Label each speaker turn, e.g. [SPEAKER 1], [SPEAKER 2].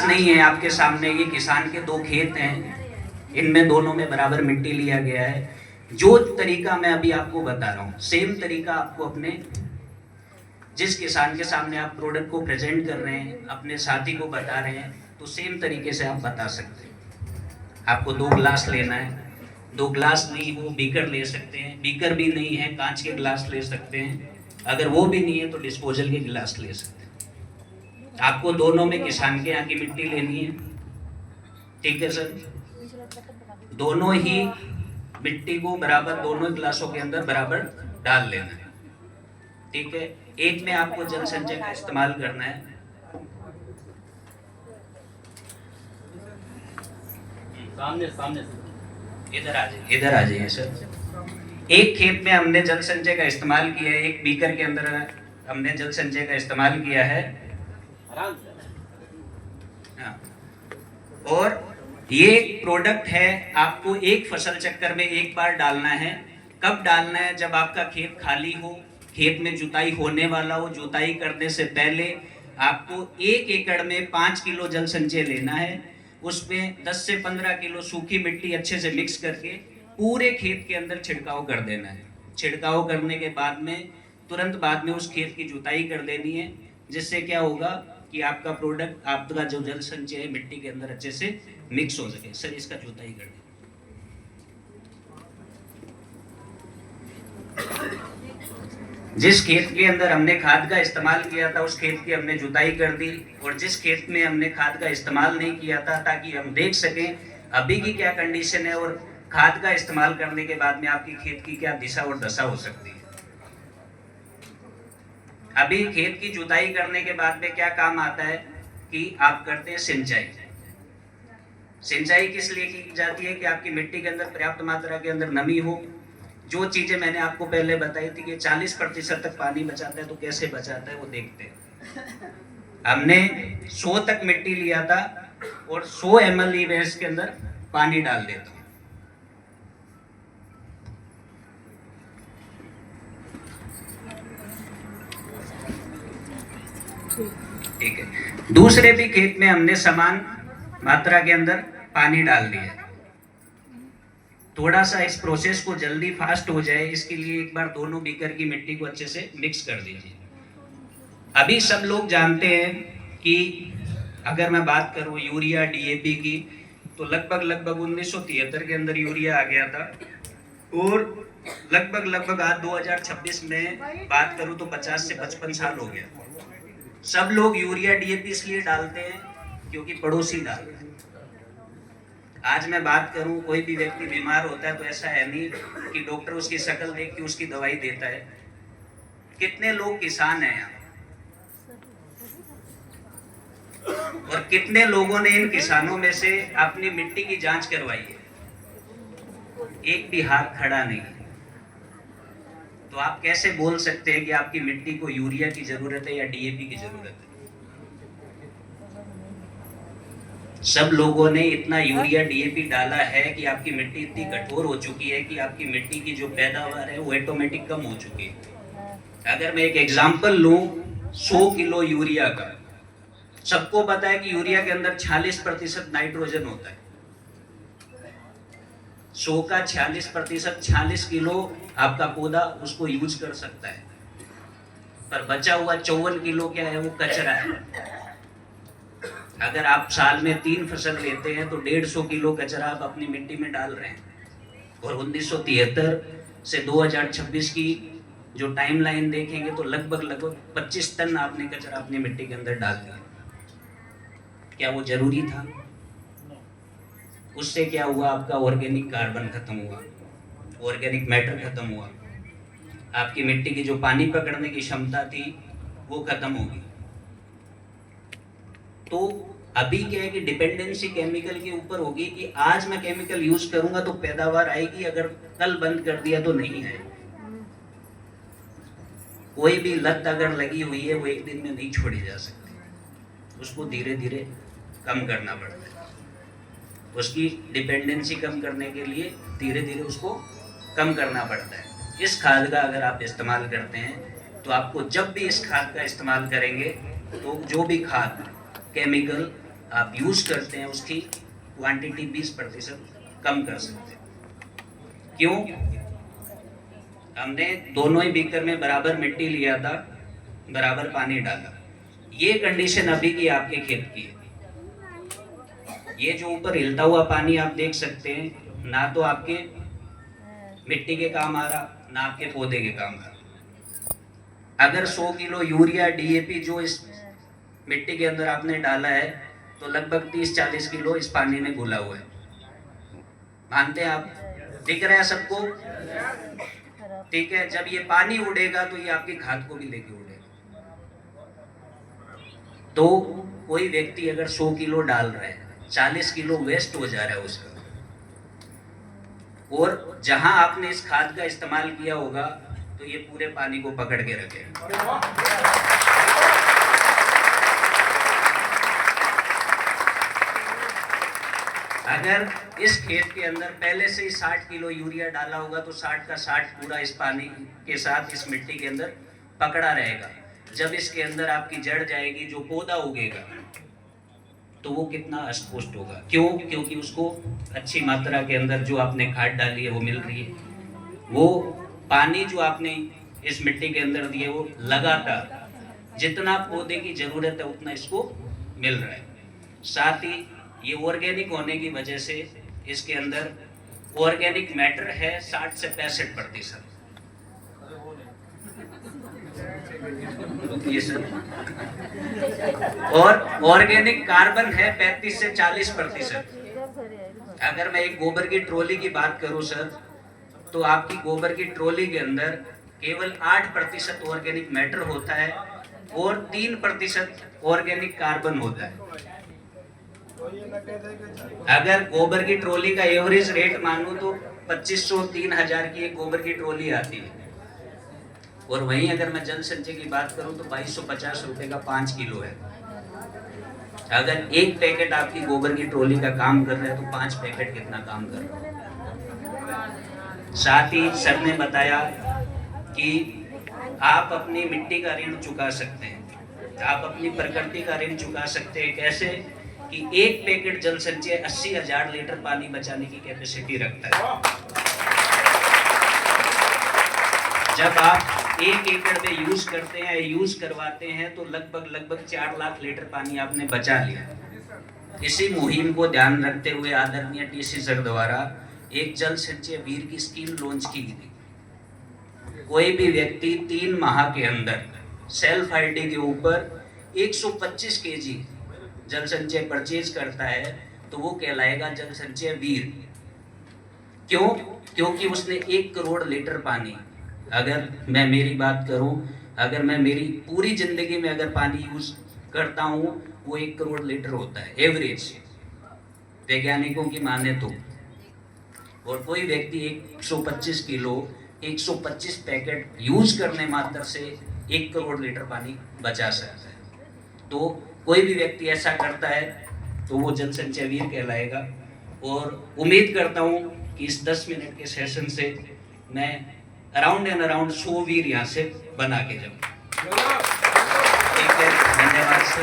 [SPEAKER 1] Glass नहीं है आपके सामने, ये किसान के 2 खेत हैं, इनमें दोनों में बराबर मिट्टी लिया गया है। जो तरीका मैं अभी आपको बता रहा हूँ, सेम तरीका आपको अपने जिस किसान के सामने आप प्रोडक्ट को प्रेजेंट कर रहे हैं, अपने साथी को बता रहे हैं, तो सेम तरीके से आप बता सकते हैं। आपको 2 ग्लास लेना है, 2 ग्लास नहीं हो बीकर ले सकते हैं, बीकर भी नहीं है कांच के ग्लास ले सकते हैं, अगर वो भी नहीं है तो डिस्पोजल के गिलास ले सकते हैं। आपको दोनों में किसान के यहाँ की मिट्टी लेनी है, ठीक है सर। दोनों ही मिट्टी को बराबर दोनों गिलासों के अंदर बराबर डाल लेना है, ठीक है। एक में आपको जल संचय का इस्तेमाल करना है, सामने इधर आ जाइए सर। एक खेत में हमने जल संचय का इस्तेमाल किया है, एक बीकर के अंदर हमने जल संचय का इस्तेमाल किया है। हाँ। और ये प्रोडक्ट है, आपको एक फसल चक्कर में एक बार डालना है। कब डालना है? जब आपका खेत खाली हो, खेत में जुताई होने वाला हो। जुताई करने से पहले आपको 1 एकड़ में 5 किलो जल संचय लेना है, उसमें 10 से 15 किलो सूखी मिट्टी अच्छे से मिक्स करके पूरे खेत के अंदर छिड़काव कर देना है। छिड़काव करने के बाद में तुरंत बाद में उस खेत की जुताई कर देनी है, जिससे क्या होगा कि आपका प्रोडक्ट, आपका जो जल संचय है मिट्टी के अंदर अच्छे से मिक्स हो सके। सर इसका जुताई कर दें। जिस खेत के अंदर हमने खाद का इस्तेमाल किया था उस खेत की हमने जुताई कर दी, और जिस खेत में हमने खाद का इस्तेमाल नहीं किया था, ताकि हम देख सकें अभी की क्या कंडीशन है और खाद का इस्तेमाल करने के बाद में आपकी खेत की क्या दिशा और दशा हो सकती है। अभी खेत की जुताई करने के बाद में क्या काम आता है कि आप करते हैं सिंचाई। सिंचाई किस लिए की जाती है? कि आपकी मिट्टी के अंदर पर्याप्त मात्रा के अंदर नमी हो। जो चीजें मैंने आपको पहले बताई थी कि 40% तक पानी बचाता है, तो कैसे बचाता है वो देखते हैं। हमने 100 तक मिट्टी लिया था और 100 ml ई-वेस्ट के अंदर पानी डाल देता हूं। ठीक है। दूसरे भी खेत में हमने समान मात्रा के अंदर पानी डाल दिया। थोड़ा सा इस प्रोसेस को जल्दी फास्ट हो जाए, इसके लिए एक बार दोनों बीकर की मिट्टी को अच्छे से मिक्स कर दीजिए। अभी सब लोग जानते हैं कि अगर मैं बात करूं यूरिया डीएपी की, तो लगभग 1973 के अंदर यूरिया आ गया था, और लगभग आज 2026 में बात करूं तो 50 से 55 साल हो गया। सब लोग यूरिया डीएपी इसलिए डालते हैं क्योंकि पड़ोसी डाल रहे हैं। आज मैं बात करूं, कोई भी व्यक्ति बीमार होता है तो ऐसा है नहीं कि डॉक्टर उसकी शक्ल देख के उसकी दवाई देता है। कितने लोग किसान हैं यहाँ, और कितने लोगों ने इन किसानों में से अपनी मिट्टी की जांच करवाई है? एक भी हाथ खड़ा नहीं। तो आप कैसे बोल सकते हैं कि आपकी मिट्टी को यूरिया की जरूरत है या डीएपी की जरूरत है? सब लोगों ने इतना यूरिया डीएपी डाला है कि आपकी मिट्टी इतनी कठोर हो चुकी है कि आपकी मिट्टी की जो पैदावार है वो ऑटोमेटिक कम हो चुकी है। अगर मैं एक एग्जांपल लूं 100 किलो यूरिया का, सबको पता है कि यूरिया के अंदर 46% नाइट्रोजन होता है। 100 का 46%, 46 किलो आपका पौधा उसको यूज कर सकता है, पर बचा हुआ 54 किलो क्या है? वो कचरा है। अगर आप साल में 3 फसल लेते हैं तो 150 किलो कचरा आप अपनी मिट्टी में डाल रहे हैं। और 1973 से 2026 की जो टाइमलाइन देखेंगे तो लगभग 25 टन आपने कचरा अपनी मिट्टी के अंदर डाल दिया। क्या वो जरूरी था? उससे क्या हुआ? आपका ऑर्गेनिक कार्बन खत्म हुआ, ऑर्गेनिक मैटर खत्म हुआ, आपकी मिट्टी की जो पानी पकड़ने की क्षमता थी वो खत्म होगी। तो अभी क्या है कि डिपेंडेंसी केमिकल के ऊपर होगी कि आज मैं केमिकल यूज करूंगा तो पैदावार आएगी, अगर कल बंद कर दिया तो नहीं आएगी। कोई भी लत अगर लगी हुई है वो एक दिन में नहीं छोड़ी जा सकती, उसको धीरे धीरे कम करना पड़ता है। उसकी डिपेंडेंसी कम करने के लिए धीरे धीरे उसको कम करना पड़ता है। इस खाद का अगर आप इस्तेमाल करते हैं तो आपको जब भी इस खाद का इस्तेमाल करेंगे तो जो भी खाद केमिकल आप यूज करते हैं उसकी क्वांटिटी 20% कम कर सकते हैं। क्यों? हमने दोनों ही बीकर में बराबर मिट्टी लिया था, बराबर पानी डाला। ये कंडीशन अभी की आपके खेत की है। ये जो ऊपर हिलता हुआ पानी आप देख सकते हैं, ना तो आपके मिट्टी के काम आ रहा, ना आपके पौधे के काम आ रहा। अगर 100 किलो यूरिया डीएपी जो इस मिट्टी के अंदर आपने डाला है, तो लगभग 30-40 किलो इस पानी में घुला हुआ है। मानते हैं आप? दिख रहा है सबको? ठीक है, जब ये पानी उड़ेगा तो ये आपकी खाद को भी लेके उड़ेगा। तो कोई व्यक्ति अगर 100 किलो डाल रहा है, 40 किलो वेस्ट हो जा रहा है उसका, और जहां आपने इस खाद का इस्तेमाल किया होगा तो ये पूरे पानी को पकड़ के रखेगा। अगर इस खेत के अंदर पहले से ही 60 किलो यूरिया डाला होगा तो 60 का 60 पूरा इस पानी के साथ इस मिट्टी के अंदर पकड़ा रहेगा। जब इसके अंदर आपकी जड़ जाएगी, जो पौधा उगेगा, तो वो कितना अस्पुष्ट होगा। क्यों? क्योंकि उसको अच्छी मात्रा के अंदर जो आपने खाद डाली है वो मिल रही है। वो पानी जो आपने इस मिट्टी के अंदर दिए वो लगातार जितना पौधे की जरूरत है उतना इसको मिल रहा है। साथ ही ये ऑर्गेनिक होने की वजह से इसके अंदर ऑर्गेनिक मैटर है 60 से 65%। और ऑर्गेनिक कार्बन है 35 से 40%। अगर मैं एक गोबर की ट्रॉली की बात करूं सर, तो आपकी गोबर की ट्रॉली के अंदर केवल 8% ऑर्गेनिक मैटर होता है और 3% ऑर्गेनिक कार्बन होता है। अगर गोबर की ट्रॉली का एवरेज रेट मानूं तो 2500-3000 की एक गोबर की ट्रॉली आती है, और वहीं अगर मैं जल संचय की बात करूं तो 2250 रुपए का 5 किलो है। अगर एक पैकेट आपकी गोबर की ट्रॉली का काम कर रहा है तो 5 पैकेट कितना काम कर रहा है। साथ ही सर ने बताया कि आप अपनी मिट्टी का ऋण चुका सकते हैं, आप अपनी प्रकृति का ऋण चुका सकते हैं। कैसे? कि एक पैकेट जल संचय 80,000 लीटर पानी बचाने की कैपेसिटी रखता है। जब आप 1 एकड़ में यूज करते हैं, यूज करवाते हैं, तो लगभग 4 लाख लीटर पानी आपने बचा लिया। इसी मुहिम को ध्यान रखते हुए आदरणीय टीसी सर द्वारा एक जल संचय वीर की स्कीम लॉन्च की गई। कोई भी व्यक्ति 3 माह के अंदर सेल्फ आईडी के ऊपर 125 केजी जल संचय परचेज करता है तो वो कहलाएगा जल संचय वीर। क्यों? क्योंकि उसने 1 करोड़ लीटर पानी, अगर मैं मेरी बात करूं, अगर मैं मेरी पूरी जिंदगी में अगर पानी यूज करता हूं, वो 1 करोड़ लीटर होता है एवरेज, वैज्ञानिकों की माने तो। और कोई व्यक्ति 125 किलो 125 पैकेट यूज करने मात्र से 1 करोड़ लीटर पानी बचा सकता है। तो कोई भी व्यक्ति ऐसा करता है तो वो जल संचय वीर कहलाएगा। और उम्मीद करता हूँ कि इस 10 मिनट के सेशन से मैं अराउंड 100 वीर यहाँ से बना के जाऊँ। ठीक है, धन्यवाद सर।